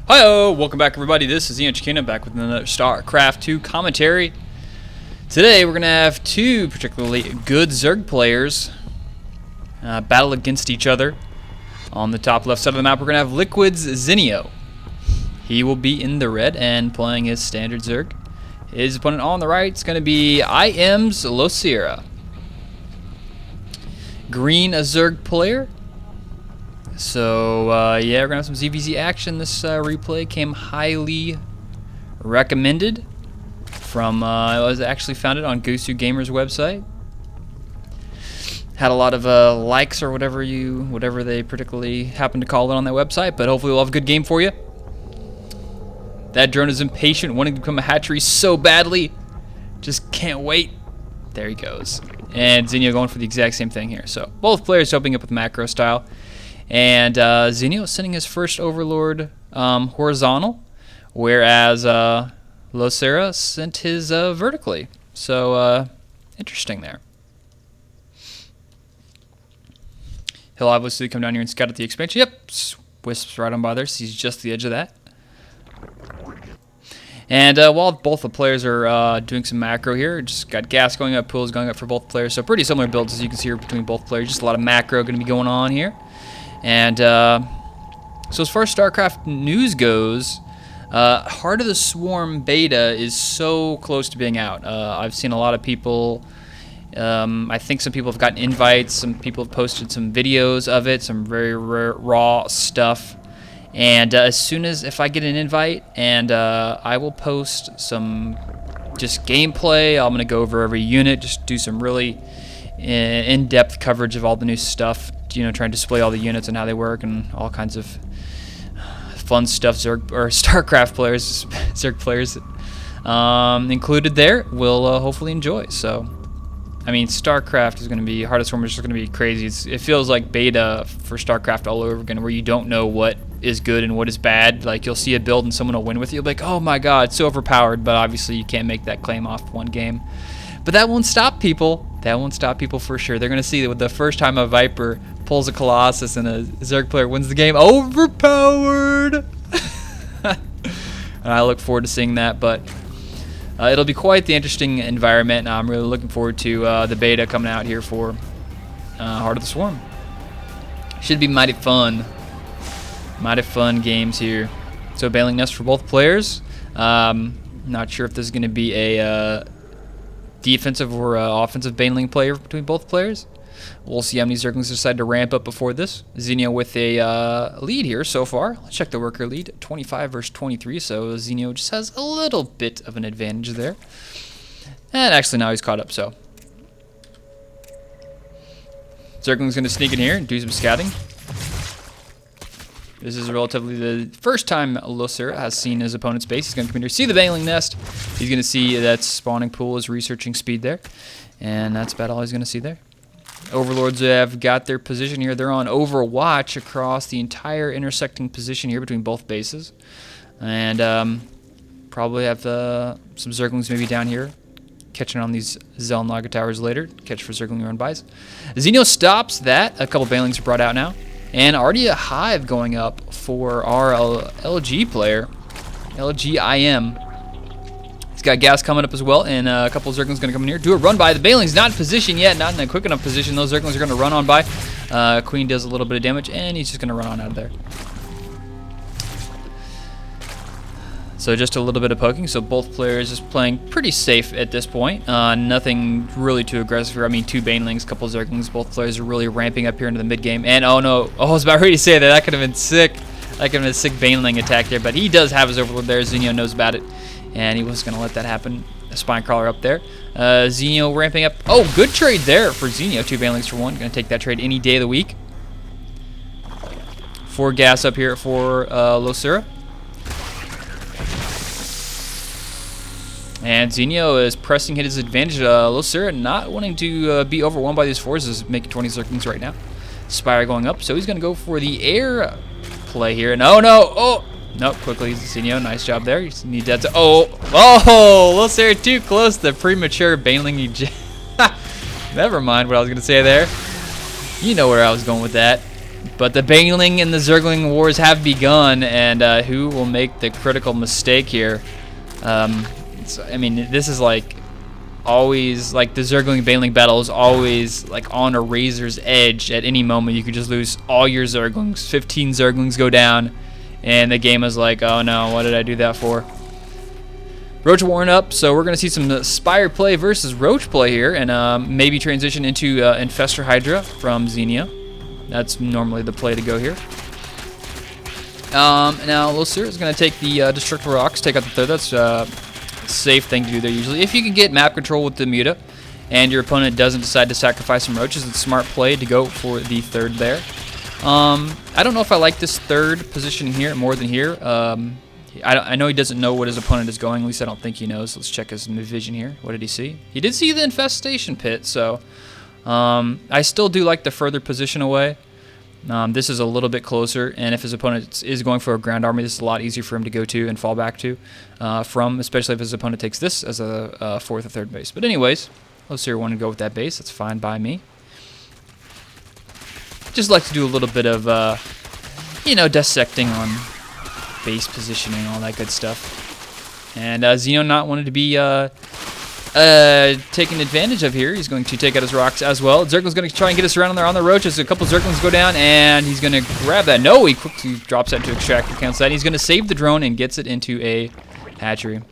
Hi-oh! Welcome back, everybody. This is EonShiKeno back with another Starcraft 2 commentary. Today we're going to have two particularly good Zerg players battle against each other. On the top left side of the map we're going to have Liquid's Zenio. He will be in the red and playing his standard Zerg. His opponent on the right is going to be IM's LosirA. Green, a Zerg player. So, yeah, we're going to have some ZvZ action. This replay came highly recommended from, it was actually founded on Gosu Gamer's website. Had a lot of likes or whatever they particularly happen to call it on that website, but hopefully we'll have a good game for you. That drone is impatient, wanting to become a hatchery so badly. Just can't wait. There he goes. And Zenio going for the exact same thing here. So, both players jumping up with macro style. And Zenio sending his first Overlord horizontal, whereas LosirA sent his vertically. So interesting there. He'll obviously come down here and scout at the expansion. Yep, wisps right on by there. Sees just the edge of that. And while both the players are doing some macro here, just got gas going up, pools going up for both players. So pretty similar builds as you can see here between both players. Just a lot of macro going to be going on here. And so as far as StarCraft news goes, Heart of the Swarm beta is so close to being out. I've seen a lot of people, I think some people have gotten invites, some people have posted some videos of it, some very raw stuff. And as soon as, if I get an invite, and I will post some just gameplay, I'm going to go over every unit, just do some really in-depth coverage of all the new stuff. You know, trying to display all the units and how they work and all kinds of fun stuff Zerg or StarCraft players, Zerg players included there will hopefully enjoy. So, I mean, StarCraft is going to be, Heart of Swarm is just going to be crazy. It feels like beta for StarCraft all over again, where you don't know what is good and what is bad. Like, you'll see a build and someone will win with you. You'll be like, oh my god, it's so overpowered. But obviously you can't make that claim off one game. But that won't stop people. That won't stop people for sure. They're going to see that with the first time a Viper pulls a Colossus and a Zerg player wins the game, overpowered! And I look forward to seeing that, but it'll be quite the interesting environment. I'm really looking forward to the beta coming out here for Heart of the Swarm. Should be mighty fun. Mighty fun games here. So Bailing Nest for both players. Not sure if this is going to be a defensive or offensive Baneling player between both players. We'll see how many Zerglings decide to ramp up before this. Zenio with a lead here so far. Let's check the worker lead. 25 versus 23, so Zenio just has a little bit of an advantage there. And actually now he's caught up, so. Zergling's going to sneak in here and do some scouting. This is relatively the first time LosirA has seen his opponent's base. He's going to come in here, see the Baneling Nest. He's going to see that spawning pool is researching speed there. And that's about all he's going to see there. Overlords have got their position here. They're on overwatch across the entire intersecting position here between both bases. And probably have some Zerglings maybe down here, catching on these Zelnaga towers later. Catch for Zergling run bys. Zenio stops that. A couple Banelings are brought out now. And already a hive going up for our LG player, LGIM. He's got gas coming up as well, and a couple of Zerglings going to come in here. Do a run by. The Baneling's not in position yet, not in a quick enough position. Those Zerglings are going to run on by. Queen does a little bit of damage, and he's just going to run on out of there. So just a little bit of poking. So both players just playing pretty safe at this point. Nothing really too aggressive here. I mean, two Banelings, a couple Zerglings. Both players are really ramping up here into the mid game. And oh no, I was about ready to say that. That could have been sick. That could have been a sick Baneling attack there. But he does have his Overlord there. Zenio knows about it. And he wasn't going to let that happen. A Spine Crawler up there. Zenio ramping up. Oh, good trade there for Zenio. Two Banelings for one. Going to take that trade any day of the week. 4 gas up here for LosirA. And Zenio is pressing his advantage. LosirA not wanting to be overwhelmed by these forces, making 20 Zerglings right now. Spire going up, so he's going to go for the air play here. And oh no! Oh! Nope, quickly, Zenio, nice job there. You need that to. Oh! Oh! LosirA too close to premature Baneling eject. Never mind what I was going to say there. You know where I was going with that. But the Baneling and the Zergling wars have begun, and who will make the critical mistake here? I mean, this is like always, like the Zergling Baneling battle is always like on a razor's edge. At any moment, you could just lose all your Zerglings. 15 Zerglings go down, and the game is like, oh no, what did I do that for? Roach worn up, so we're going to see some Spire play versus Roach play here, and maybe transition into Infestor Hydra from Zenio. That's normally the play to go here. Now, LosirA is going to take the Destructive Rocks, take out the third. That's a safe thing to do there usually. If you can get map control with the Muta, and your opponent doesn't decide to sacrifice some Roaches, it's a smart play to go for the third there. I don't know if I like this third position here more than here. I know he doesn't know what his opponent is going. At least I don't think he knows. Let's check his vision here. What did he see? He did see the Infestation Pit, so I still do like the further position away. This is a little bit closer, and if his opponent is going for a ground army, this is a lot easier for him to go to and fall back to from, especially if his opponent takes this as a fourth or third base. But anyways, LosirA wanted to go with that base. That's fine by me. Just like to do a little bit of, dissecting on base positioning, all that good stuff. And Zenio not wanted to be taken advantage of here. He's going to take out his rocks as well. Zergling's going to try and get us around on the Roaches. A couple Zerglings go down, and he's going to grab that. No, he quickly drops that to extract the cancel that. He's going to save the drone and gets it into a hatchery.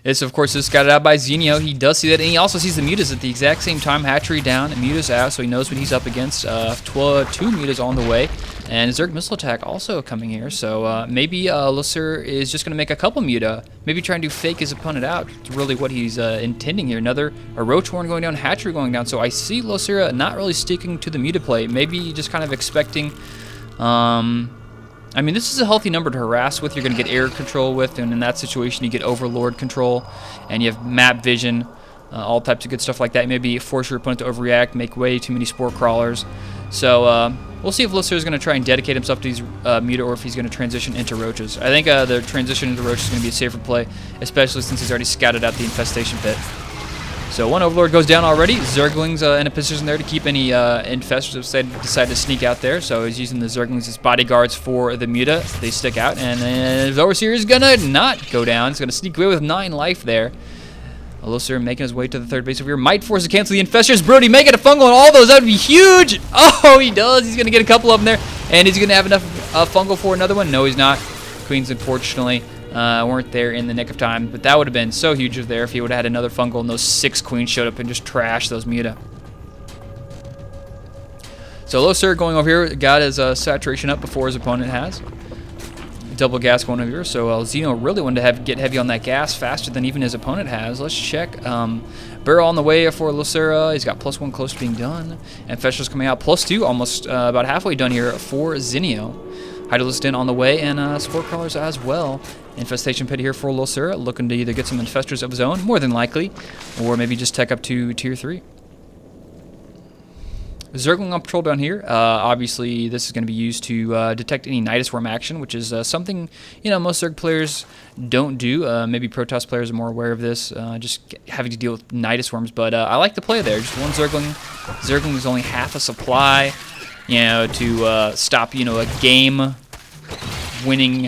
This, of course, is scouted out by Zenio. He does see that, and he also sees the Mutas at the exact same time. Hatchery down, and Mutas out, so he knows what he's up against. 2 Mutas on the way, and Zerg missile attack also coming here. So maybe LosirA is just going to make a couple Muta, maybe trying to fake his opponent out. It's really what he's intending here. A Roach Horn going down, Hatchery going down. So I see LosirA not really sticking to the Muta play. Maybe just kind of expecting. I mean, this is a healthy number to harass with. You're going to get air control with, and in that situation, you get Overlord control, and you have map vision, all types of good stuff like that. Maybe force your opponent to overreact, make way too many Spore Crawlers. So we'll see if LosirA is going to try and dedicate himself to these Muta, or if he's going to transition into Roaches. I think the transition into Roaches is going to be a safer play, especially since he's already scouted out the Infestation Pit. So 1 Overlord goes down already. Zerglings in a position there to keep any infestors if decide to sneak out there. So he's using the Zerglings as bodyguards for the Muta. They stick out, and then LosirA is gonna not go down. He's gonna sneak away with 9 life there. LosirA making his way to the third base over here. Might force to cancel the infestors. Brody making a fungal on all those. That would be huge. Oh, he does. He's gonna get a couple of them there, and is he gonna have enough fungal for another one? No, he's not. Queens, unfortunately, weren't there in the nick of time, but that would have been so huge of there if he would have had another fungal and those 6 queens showed up and just trashed those Muta. So LosirA going over here, got his saturation up before his opponent has. Double gas going over here, so Zenio really wanted to get heavy on that gas faster than even his opponent has. Let's check. Burrow on the way for LosirA. He's got +1 close to being done. And Fester's coming out +2, almost about halfway done here for Zenio. Hydralisk in on the way, and Spore Crawlers as well. Infestation Pit here for LosirA, looking to either get some infestors of his own, more than likely, or maybe just tech up to tier 3. Zergling on patrol down here. Obviously, this is going to be used to detect any Nidus Worm action, which is something most Zerg players don't do. Maybe Protoss players are more aware of this, just having to deal with Nidus Worms. But I like the play there. Just 1 Zergling. Zergling is only half a supply, to stop a game-winning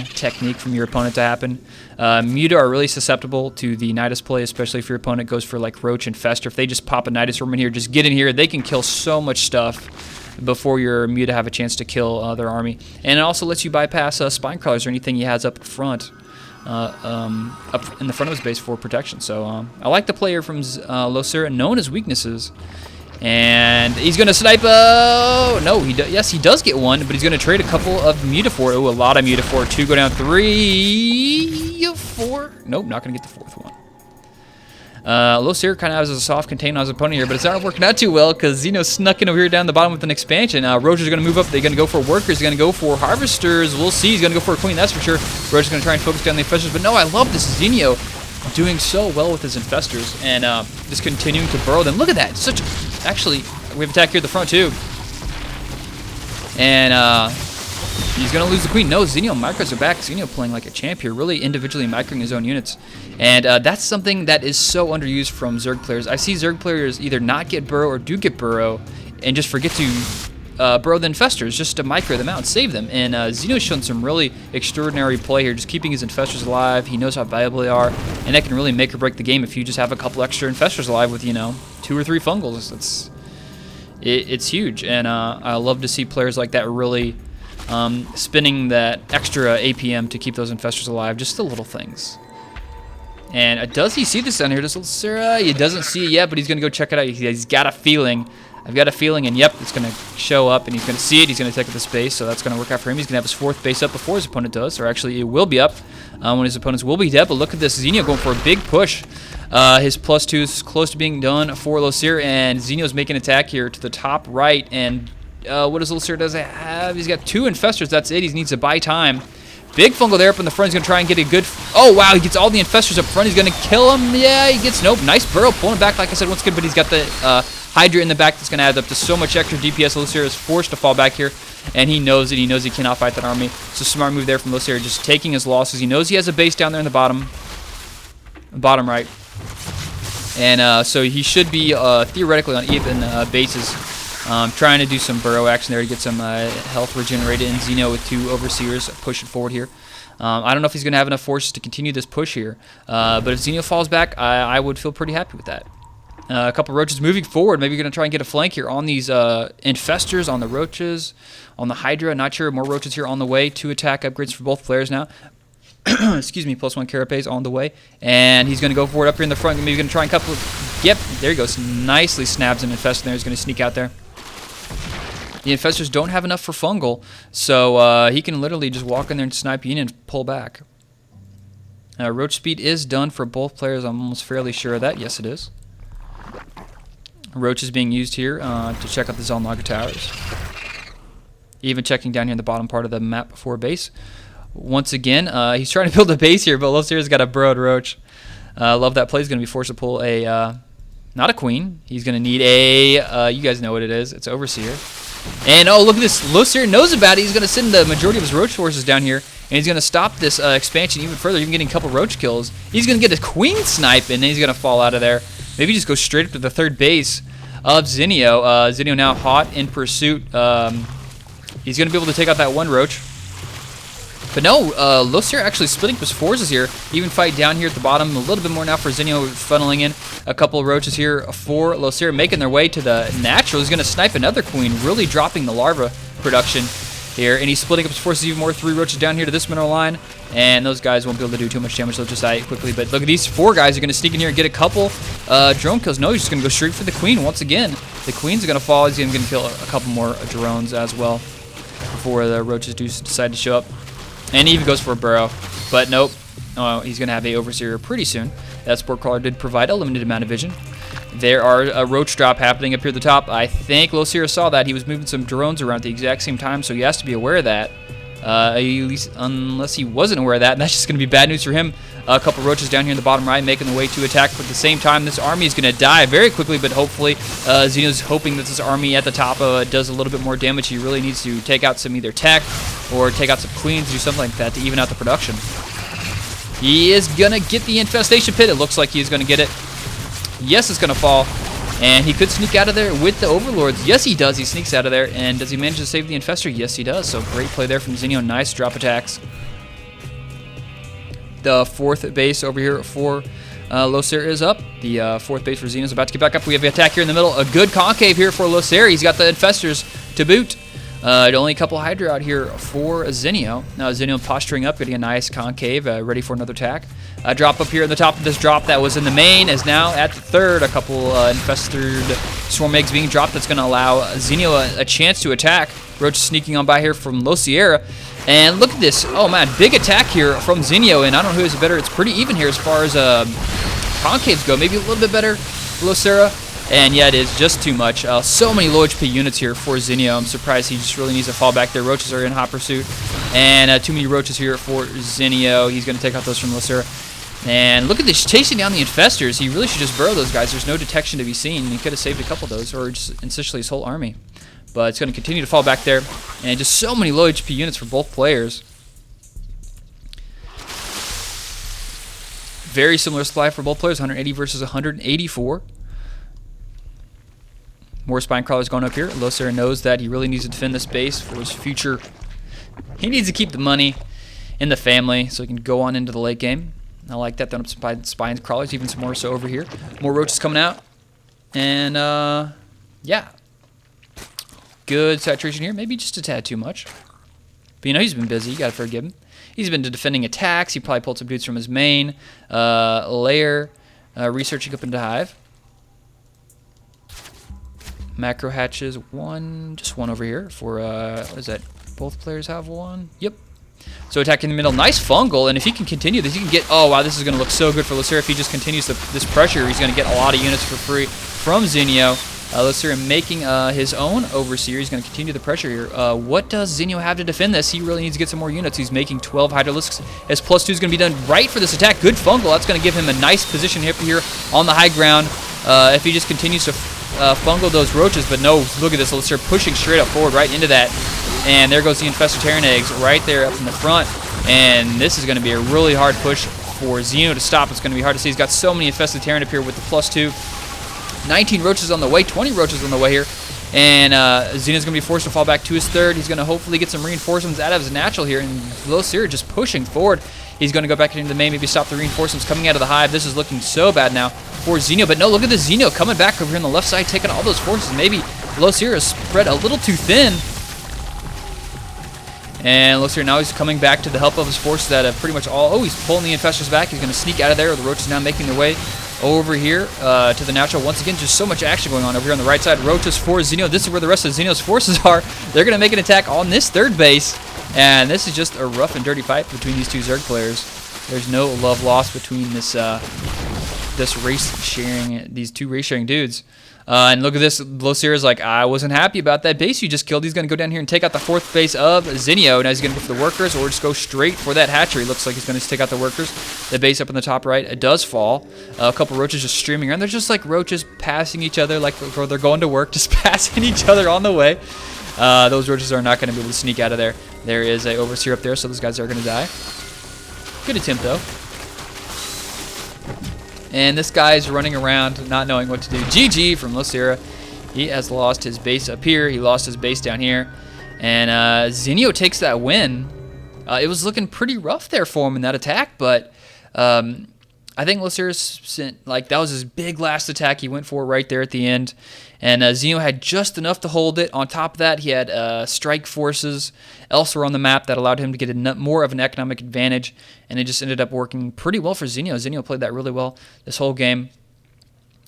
technique from your opponent to happen. Muta are really susceptible to the Nidus play, especially if your opponent goes for like Roach and Fester. If they just pop a Nidus Worm in here, just get in here, they can kill so much stuff before your Muta have a chance to kill their army. And it also lets you bypass Spine Crawlers or anything he has up front, up in the front of his base for protection. So I like the player from LosirA, known as weaknesses. And he's going to snipe. No, yes, he does get 1, but he's going to trade a couple of Muta for. Oh, a lot of Muta for. 2 go down, 3, 4. Nope, not going to get the 4th one. LosirA kind of has a soft contain on his opponent here, but it's not working out too well because Zenio snuck in over here down the bottom with an expansion. Roger's going to move up. They're going to go for workers. He's going to go for harvesters. We'll see. He's going to go for a queen, that's for sure. Roger's going to try and focus down the infestors, but no, I love this Zenio doing so well with his infestors and just continuing to burrow them. Look at that. Actually, we have attack here at the front too. And he's going to lose the queen. No, Zenio micros are back. Zenio playing like a champ here, really individually microing his own units. And that's something that is so underused from Zerg players. I see Zerg players either not get burrow or do get burrow and just forget to burrow the infestors, just to micro them out and save them. And Zenio's shown some really extraordinary play here, just keeping his infestors alive. He knows how valuable they are, and that can really make or break the game if you just have a couple extra infestors alive with, you know, 2 or 3 fungals. It's huge, and I love to see players like that really spinning that extra APM to keep those infestors alive, just the little things. And does he see this down here? Does LosirA? He doesn't see it yet, but he's going to go check it out. He's got a feeling. I've got a feeling, and yep, it's going to show up, and he's going to see it. He's going to take up the space, so that's going to work out for him. He's going to have his 4th base up before his opponent does, or actually it will be up when his opponents will be dead. But look at this, Zenio going for a big push. His +2 is close to being done for LosirA, and Zenio's making an attack here to the top right. And what does LosirA does have? He's got 2 infestors. That's it. He needs to buy time. Big fungal there up in the front. He's going to try and get a good... Oh, wow. He gets all the infestors up front. He's going to kill him. Yeah, he gets... Nope. Nice burrow. Pulling it back, like I said, once again. But he's got the Hydra in the back that's going to add up to so much extra DPS. LosirA is forced to fall back here. And he knows it. He knows he cannot fight that army. It's a smart move there from LosirA, just taking his losses. He knows he has a base down there in the bottom right. And so he should be theoretically on even bases. Trying to do some burrow action there to get some health regenerated, and Zenio with 2 overseers pushing forward here. I don't know if he's going to have enough forces to continue this push here, but if Zenio falls back, I would feel pretty happy with that. A couple roaches moving forward. Maybe you're going to try and get a flank here on these infestors, on the roaches, on the Hydra. Not sure. More roaches here on the way. 2 attack upgrades for both players now. Excuse me, +1 carapace on the way. And he's going to go for it up here in the front. Maybe going to try and couple... Yep, there he goes. Nicely snaps an infestor there. He's going to sneak out there. The infestors don't have enough for fungal, so he can literally just walk in there and snipe you in and pull back. Roach speed is done for both players. I'm almost fairly sure of that. Yes, it is. Roach is being used here to check out the Zellnaga towers. Even checking down here in the bottom part of the map before base. Once again, he's trying to build a base here, but LosirA's got a burrowed roach. Love that play. He's going to be forced to pull a... not a queen. He's going to need a... you guys know what it is. It's Overseer. And, oh, look at this. LosirA knows about it. He's going to send the majority of his roach forces down here, and he's going to stop this expansion even further, even getting a couple roach kills. He's going to get a queen snipe, and then he's going to fall out of there. Maybe just go straight up to the 3rd base of Zenio. Zenio now hot in pursuit. He's going to be able to take out that 1 roach. But no, LosirA actually splitting up his forces here. Even fight down here at the bottom. A little bit more now for Zenio, funneling in a couple of roaches here for LosirA, making their way to the natural. He's going to snipe another queen, really dropping the larva production here. And he's splitting up his forces even more. 3 roaches down here to this mineral line. And those guys won't be able to do too much damage. They'll just die quickly. But look at these 4 guys are going to sneak in here and get a couple drone kills. No, he's just going to go straight for the queen once again. The queen's going to fall. He's going to kill a couple more drones as well before the roaches do decide to show up. And he even goes for a burrow, but nope. Oh, he's going to have a Overseer pretty soon. That Sport Crawler did provide a limited amount of vision. There are a roach drop happening up here at the top. I think LosirA saw that. He was moving some drones around at the exact same time, so he has to be aware of that. At least unless he wasn't aware of that, and that's just going to be bad news for him. A couple roaches down here in the bottom right making the way to attack, but at the same time, this army is going to die very quickly, but hopefully Zenio's hoping that this army at the top does a little bit more damage. He really needs to take out some either tech or take out some queens, do something like that to even out the production. He is going to get the infestation pit. It looks like he's going to get it. Yes, it's going to fall. And he could sneak out of there with the Overlords. Yes, he does. He sneaks out of there. And does he manage to save the Infestor? Yes, he does. So great play there from Zenio. Nice drop attacks. The 4th base over here for LosirA is up. The 4th base for Zenio is about to get back up. We have the attack here in the middle. A good concave here for LosirA. He's got the Infestors to boot. Only a couple Hydra out here for Zenio. Now Zenio posturing up, getting a nice concave, ready for another attack. A drop up here in the top of this drop that was in the main is now at the 3rd. A couple infested swarm eggs being dropped. That's going to allow Zenio a chance to attack. Roach sneaking on by here from LosirA. And look at this. Oh, man, big attack here from Zenio. And I don't know who is better. It's pretty even here as far as concaves go. Maybe a little bit better for LosirA. And yeah, it is just too much. So many low HP units here for Zenio. I'm surprised he just really needs to fall back there. Roaches are in hot pursuit. And too many roaches here for Zenio. He's going to take out those from LosirA. And look at this, chasing down the infestors. He really should just burrow those guys. There's no detection to be seen. He could have saved a couple of those, or just essentially his whole army. But it's going to continue to fall back there. And just so many low HP units for both players. Very similar supply for both players, 180 versus 184. More spine crawlers going up here. LosirA knows that he really needs to defend this base for his future. He needs to keep the money in the family so he can go on into the late game. I like that. Throwing up some spine crawlers, even some more so over here. More roaches coming out. And, yeah. Good saturation here. Maybe just a tad too much. But, you know, he's been busy. You got to forgive him. He's been defending attacks. He probably pulled some dudes from his main layer. Researching up into Hive. Macro hatches. Just one over here for, what is that? Both players have one? Yep. So attacking the middle, nice fungal, and if he can continue this, he can get, oh wow, this is going to look so good for LosirA. If he just continues this pressure, he's going to get a lot of units for free from Zenio. LosirA making his own overseer. He's going to continue the pressure here. What does Zenio have to defend this? He really needs to get some more units. He's making 12 Hydralisks. His +2 is going to be done right for this attack. Good fungal. That's going to give him a nice position here on the high ground. If he just continues to fungal those roaches, but no, look at this. LosirA pushing straight up forward right into that. And there goes the infested Terran eggs right there up in the front. And this is going to be a really hard push for Zenio to stop. It's going to be hard to see. He's got so many infested Terran up here with the +2. 19 roaches on the way, 20 roaches on the way here. And Zenio's going to be forced to fall back to his third. He's going to hopefully get some reinforcements out of his natural here. And LosirA just pushing forward. He's going to go back into the main, maybe stop the reinforcements coming out of the hive. This is looking so bad now for Zenio. But no, look at the Zenio coming back over here on the left side, taking all those forces. Maybe LosirA is spread a little too thin. And LosirA now he's coming back to the help of his forces that have pretty much all... Oh, he's pulling the infestors back. He's going to sneak out of there. The roaches now making their way over here to the natural. Once again, just so much action going on over here on the right side. Roaches for Zenio. This is where the rest of Zenio's forces are. They're going to make an attack on this third base. And this is just a rough and dirty fight between these two Zerg players. There's no love lost between these two race sharing dudes. And look at this, LosirA's like, I wasn't happy about that base you just killed. He's going to go down here and take out the fourth base of Zenio. Now he's going to go for the workers or just go straight for that hatchery. Looks like he's going to take out the workers. The base up in the top right, it does fall. A couple roaches just streaming around. They're just like roaches passing each other like they're going to work, just passing each other on the way. Those roaches are not going to be able to sneak out of there. There is a overseer up there, so those guys are going to die. Good attempt, though. And this guy's running around not knowing what to do. GG from LosirA. He has lost his base up here. He lost his base down here. And Zenio takes that win. It was looking pretty rough there for him in that attack, but I think LosirA sent, like, that was his big last attack he went for right there at the end. And Zenio had just enough to hold it. On top of that, he had strike forces elsewhere on the map that allowed him to get more of an economic advantage. And it just ended up working pretty well for Zenio. Zenio played that really well this whole game.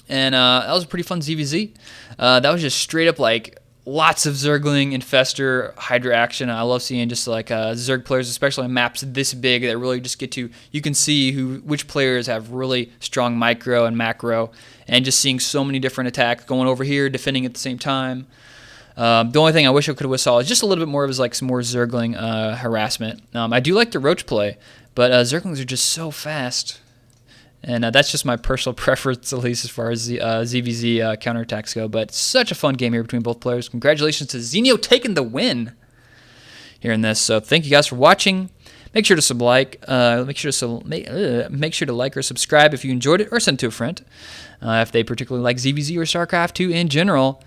And that was a pretty fun ZvZ. That was just straight up, like, lots of Zergling, Infestor, Hydra action. I love seeing just like Zerg players, especially on maps this big, that really just get to, you can see which players have really strong micro and macro, and just seeing so many different attacks going over here, defending at the same time. The only thing I wish I could have saw is just a little bit more of like some more Zergling harassment. I do like the Roach play, but Zerglings are just so fast. And that's just my personal preference, at least as far as the ZvZ counterattacks go. But such a fun game here between both players. Congratulations to Zenio taking the win here in this. So thank you guys for watching. Make sure to make sure to like or subscribe if you enjoyed it, or send it to a friend if they particularly like ZvZ or Starcraft 2 in general.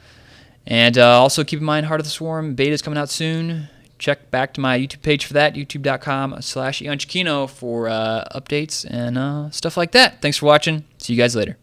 And also keep in mind, Heart of the Swarm beta is coming out soon. Check back to my YouTube page for that, youtube.com/EonShiKeno for updates and stuff like that. Thanks for watching. See you guys later.